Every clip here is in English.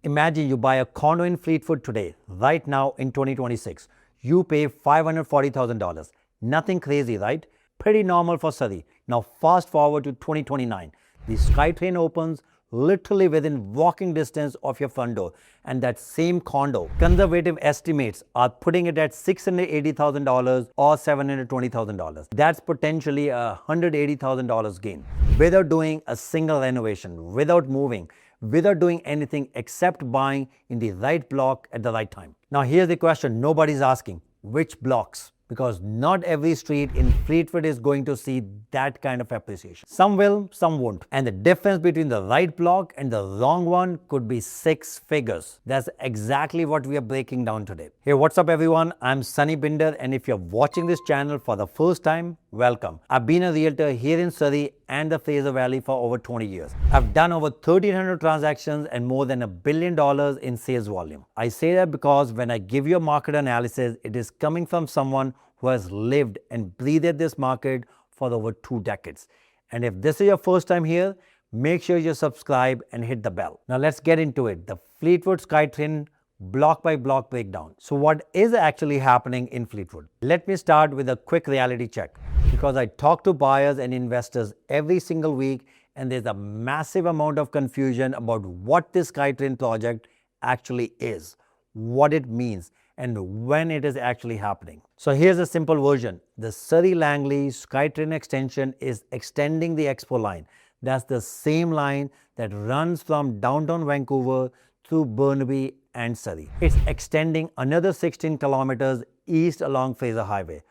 Imagine you buy a condo in Fleetwood today, right now in 2026. You pay $540,000. Nothing crazy, right? Pretty normal for Surrey. Now fast forward to 2029. The SkyTrain opens literally within walking distance of your front door, and that same condo, conservative estimates are putting it at $680,000 or $720,000. That's potentially a $180,000 gain without doing a single renovation, without moving, without doing anything except buying in the right block at the right time. Now here's the question nobody's asking: which blocks? Because not every street in Fleetwood is going to see that kind of appreciation. Some will, some won't. And the difference between the right block and the wrong one could be 6 figures. That's exactly what we are breaking down today. Hey, what's up everyone? I'm Sonny Bhinder, and if you're watching this channel for the first time, welcome. I've been a realtor here in Surrey and the Fraser Valley for over 20 years. I've done over 1,300 transactions and more than $1 billion in sales volume. I say that because when I give you a market analysis, it is coming from someone who has lived and breathed this market for over 2 decades. And if this is your first time here, make sure you subscribe and hit the bell. Now let's get into it. The Fleetwood SkyTrain block by block breakdown. So what is actually happening in Fleetwood? Let me start with a quick reality check, because I talk to buyers and investors every single week, and there's a massive amount of confusion about what this SkyTrain project actually is, what it means, and when it is actually happening. So here's a simple version. The Surrey Langley SkyTrain Extension is extending the Expo line. That's the same line that runs from downtown Vancouver through Burnaby and Surrey. It's extending another 16 kilometers east along Fraser Highway,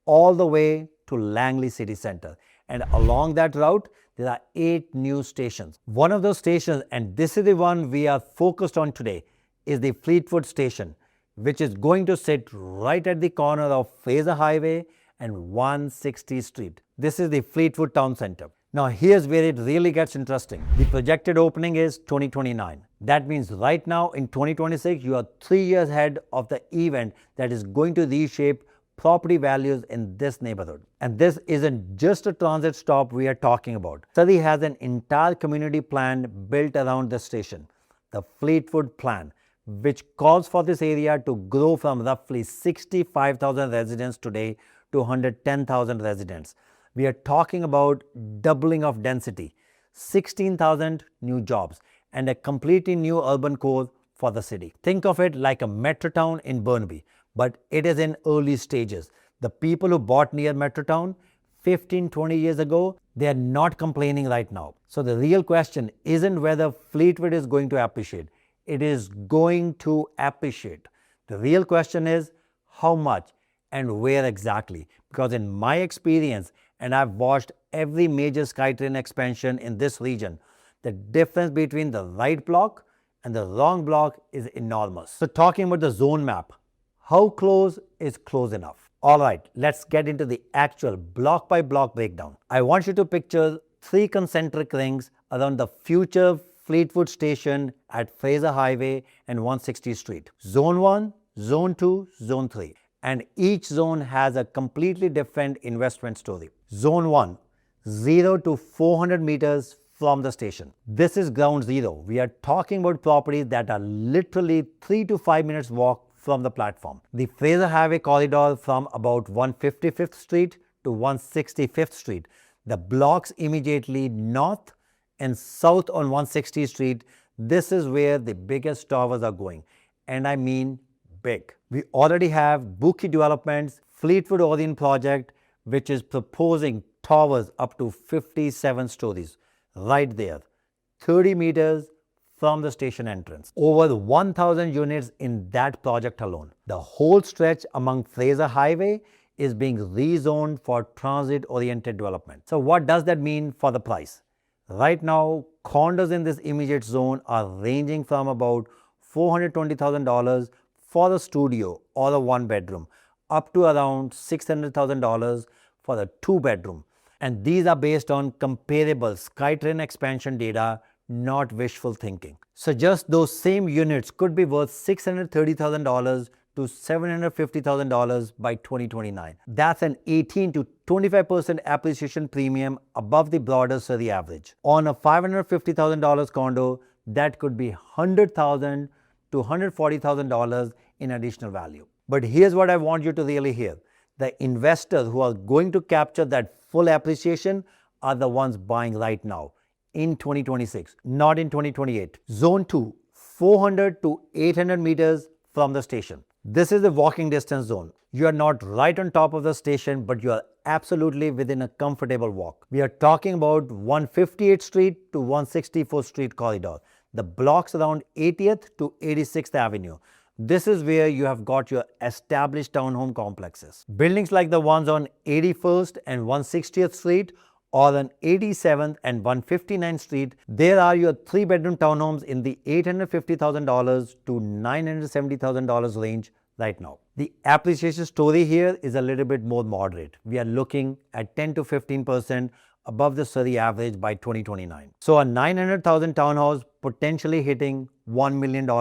all the way to Langley City Centre. And along that route, there are 8 new stations. One of those stations, and this is the one we are focused on today, is the Fleetwood Station, which is going to sit right at the corner of Fraser Highway and 160th Street. This is the Fleetwood Town Centre. Now here's where it really gets interesting. The projected opening is 2029. That means right now in 2026, you are 3 years ahead of the event that is going to reshape property values in this neighborhood. And this isn't just a transit stop we are talking about. Surrey has an entire community plan built around the station, the Fleetwood Plan, which calls for this area to grow from roughly 65,000 residents today to 110,000 residents. We are talking about doubling of density, 16,000 new jobs, and a completely new urban core for the city. Think of it like a metro town in Burnaby, but it is in early stages. The people who bought near metro town 15-20 years ago, they are not complaining right now. So the real question isn't whether Fleetwood is going to appreciate. It is going to appreciate. The real question is how much and where exactly. Because in my experience, and I've watched every major SkyTrain expansion in this region, the difference between the right block and the wrong block is enormous. So talking about the zone map, how close is close enough? All right, let's get into the actual block by block breakdown. I want you to picture 3 concentric rings around the future Fleetwood Station at Fraser Highway and 160th Street. Zone 1, Zone 2, Zone 3. And each zone has a completely different investment story. Zone 1, 0 to 400 meters from the station. This is ground zero. We are talking about properties that are literally 3 to 5 minutes walk from the platform. The Fraser Highway corridor from about 155th Street to 165th Street. The blocks immediately north and south on 160th Street, this is where the biggest towers are going. And I mean big. We already have Bookie Development's Fleetwood Orient project, which is proposing towers up to 57 stories right there, 30 meters from the station entrance. Over 1,000 units in that project alone. The whole stretch along Fraser Highway is being rezoned for transit-oriented development. So what does that mean for the price? Right now, condos in this immediate zone are ranging from about $420,000 for a studio or a 1-bedroom, up to around $600,000 for a 2-bedroom. And these are based on comparable SkyTrain expansion data, not wishful thinking. So just those same units could be worth $630,000 to $750,000 by 2029. That's an 18 to 25% appreciation premium above the broader Surrey average. On a $550,000 condo, that could be $100,000 to $140,000 in additional value. But here's what I want you to really hear. The investors who are going to capture that full appreciation are the ones buying right now in 2026, not in 2028. Zone 2, 400 to 800 meters from the station. This is the walking distance zone. You are not right on top of the station, but you are absolutely within a comfortable walk. We are talking about 158th Street to 164th Street corridor, the blocks around 80th to 86th Avenue. This is where you have got your established townhome complexes. Buildings like the ones on 81st and 160th Street or on 87th and 159th Street, there are your 3-bedroom townhomes in the $850,000 to $970,000 range right now. The appreciation story here is a little bit more moderate. We are looking at 10 to 15% above the Surrey average by 2029. So a $900,000 townhouse potentially hitting $1 million to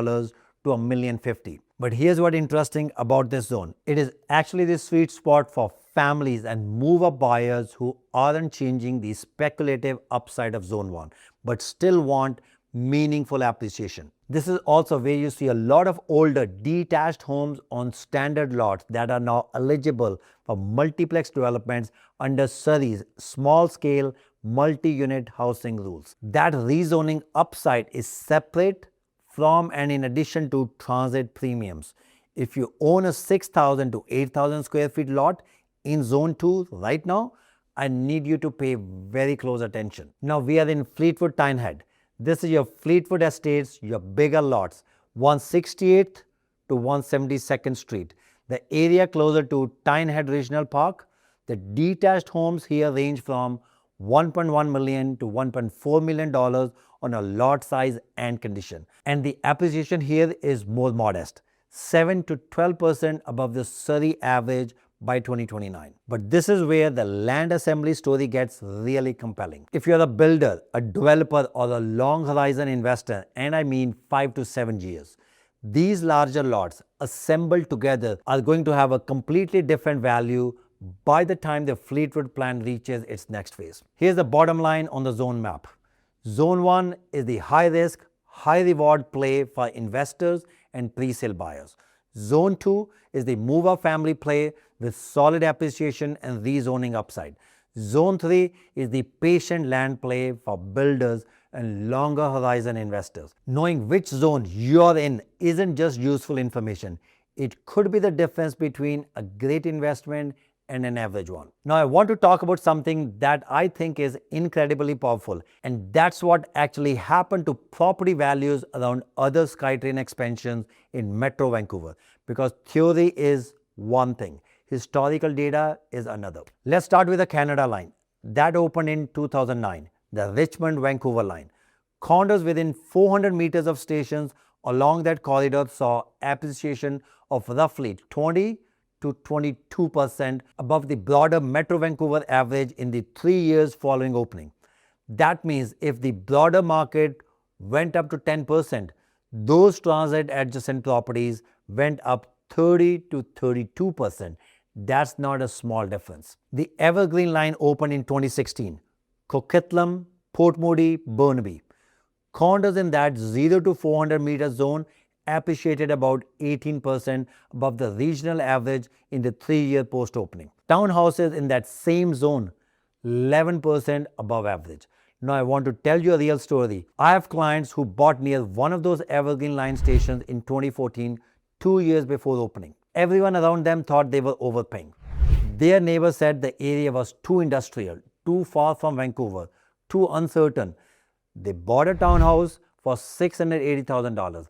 $1,050,000. But here's what's interesting about this zone. It is actually the sweet spot for families and move-up buyers who aren't changing the speculative upside of Zone 1, but still want meaningful appreciation. This is also where you see a lot of older detached homes on standard lots that are now eligible for multiplex developments under Surrey's small-scale multi-unit housing rules. That rezoning upside is separate from and in addition to transit premiums. If you own a 6,000 to 8,000 square feet lot in Zone 2 right now, I need you to pay very close attention. Now we are in Fleetwood Tynehead. This is your Fleetwood Estates, your bigger lots, 168th to 172nd Street. The area closer to Tynehead Regional Park. The detached homes here range from $1.1 million to $1.4 million on a lot size and condition. And the appreciation here is more modest, 7 to 12% above the Surrey average by 2029. But this is where the land assembly story gets really compelling. If you're a builder, a developer, or a long horizon investor, and I mean 5 to 7 years, these larger lots assembled together are going to have a completely different value by the time the Fleetwood plan reaches its next phase. Here's the bottom line on the zone map. Zone 1 is the high risk, high reward play for investors and pre-sale buyers. Zone 2 is the move-up family play with solid appreciation and rezoning upside. Zone 3 is the patient land play for builders and longer horizon investors. Knowing which zone you're in isn't just useful information. It could be the difference between a great investment and an average one. Now I want to talk about something that I think is incredibly powerful, and that's what actually happened to property values around other SkyTrain expansions in Metro Vancouver. Because theory is one thing, historical data is another. Let's start with the Canada line. That opened in 2009, the Richmond-Vancouver line. Condos within 400 meters of stations along that corridor saw appreciation of roughly 20 to 22% above the broader Metro Vancouver average in the 3 years following opening. That means if the broader market went up to 10%, those transit adjacent properties went up 30 to 32%. That's not a small difference. The Evergreen line opened in 2016. Coquitlam, Port Moody, Burnaby. Condos in that 0 to 400 meter zone appreciated about 18% above the regional average in the 3-year post-opening. Townhouses in that same zone, 11% above average. Now I want to tell you a real story. I have clients who bought near one of those Evergreen line stations in 2014, 2 years before opening. Everyone around them thought they were overpaying. Their neighbors said the area was too industrial, too far from Vancouver, too uncertain. They bought a townhouse for $680,000.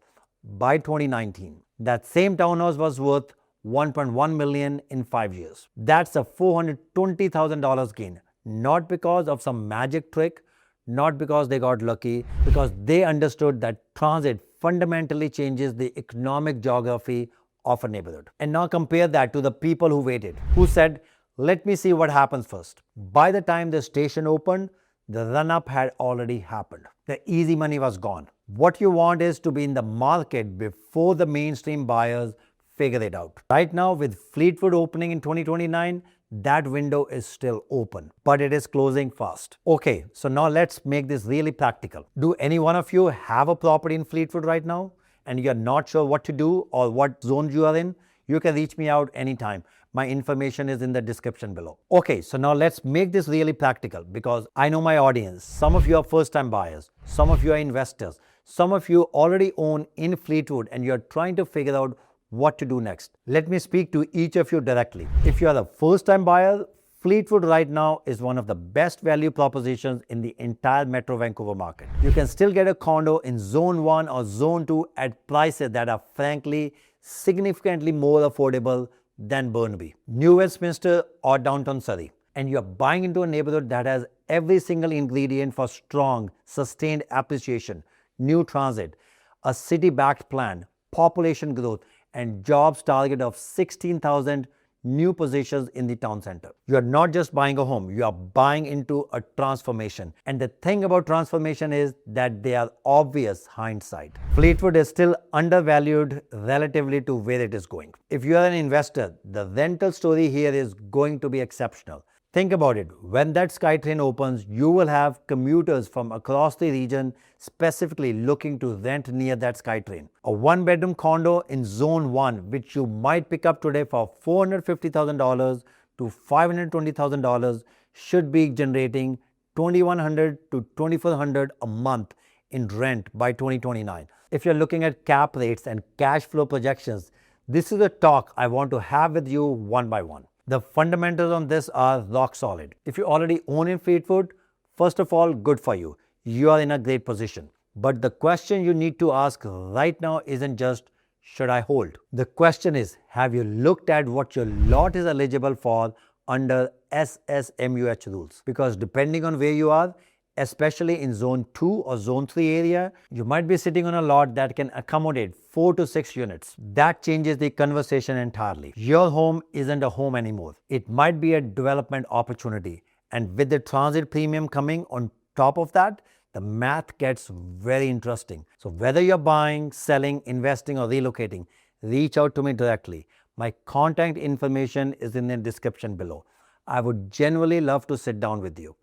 By 2019, that same townhouse was worth $1.1 million in 5 years. That's a $420,000 gain, not because of some magic trick, not because they got lucky, because they understood that transit fundamentally changes the economic geography of a neighborhood. And now compare that to the people who waited, who said, let me see what happens first. By the time the station opened, the run-up had already happened. The easy money was gone. What you want is to be in the market before the mainstream buyers figure it out. Right now, with Fleetwood opening in 2029, that window is still open, but it is closing fast. Okay, so now let's make this really practical. Do any one of you have a property in Fleetwood right now and you're not sure what to do or what zone you are in? You can reach me out anytime. My information is in the description below. Okay, so now let's make this really practical because I know my audience. Some of you are first-time buyers, some of you are investors, some of you already own in Fleetwood and you're trying to figure out what to do next. Let me speak to each of you directly. If you are a first-time buyer, Fleetwood right now is one of the best value propositions in the entire Metro Vancouver market. You can still get a condo in Zone 1 or Zone 2 at prices that are frankly significantly more affordable than Burnaby, New Westminster or downtown Surrey. And you're buying into a neighborhood that has every single ingredient for strong, sustained appreciation, new transit, a city-backed plan, population growth, and jobs target of 16,000 new positions in the town center. You are not just buying a home, you are buying into a transformation. And the thing about transformation is that they are obvious hindsight. Fleetwood is still undervalued relatively to where it is going. If you are an investor, the rental story here is going to be exceptional. Think about it. When that SkyTrain opens, you will have commuters from across the region specifically looking to rent near that SkyTrain. A one-bedroom condo in Zone 1, which you might pick up today for $450,000 to $520,000, should be generating $2,100 to $2,400 a month in rent by 2029. If you're looking at cap rates and cash flow projections, this is a talk I want to have with you one by one. The fundamentals on this are rock solid. If you already own in Fleetwood, first of all, good for you. You are in a great position. But the question you need to ask right now isn't just, should I hold? The question is, have you looked at what your lot is eligible for under SSMUH rules? Because depending on where you are, especially in Zone 2 or Zone 3 area, you might be sitting on a lot that can accommodate 4 to 6 units. That changes the conversation entirely. Your home isn't a home anymore. It might be a development opportunity. And with the transit premium coming on top of that, the math gets very interesting. So whether you're buying, selling, investing, or relocating, reach out to me directly. My contact information is in the description below. I would genuinely love to sit down with you,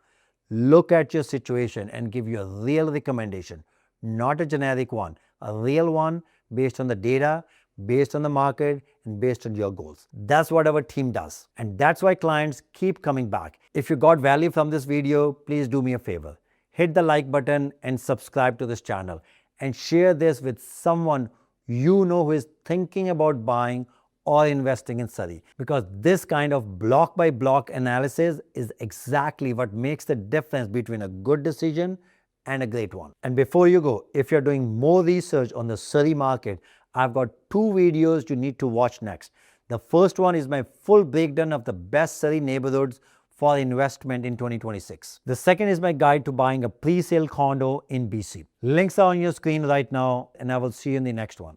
look at your situation and give you a real recommendation, not a generic one, a real one based on the data, based on the market, and based on your goals. That's what our team does. And that's why clients keep coming back. If you got value from this video, please do me a favor. Hit the like button and subscribe to this channel and share this with someone you know who is thinking about buying or investing in Surrey, because this kind of block by block analysis is exactly what makes the difference between a good decision and a great one. And before you go, if you're doing more research on the Surrey market, I've got 2 videos you need to watch next. The first one is my full breakdown of the best Surrey neighborhoods for investment in 2026. The second is my guide to buying a pre-sale condo in BC. Links are on your screen right now, and I will see you in the next one.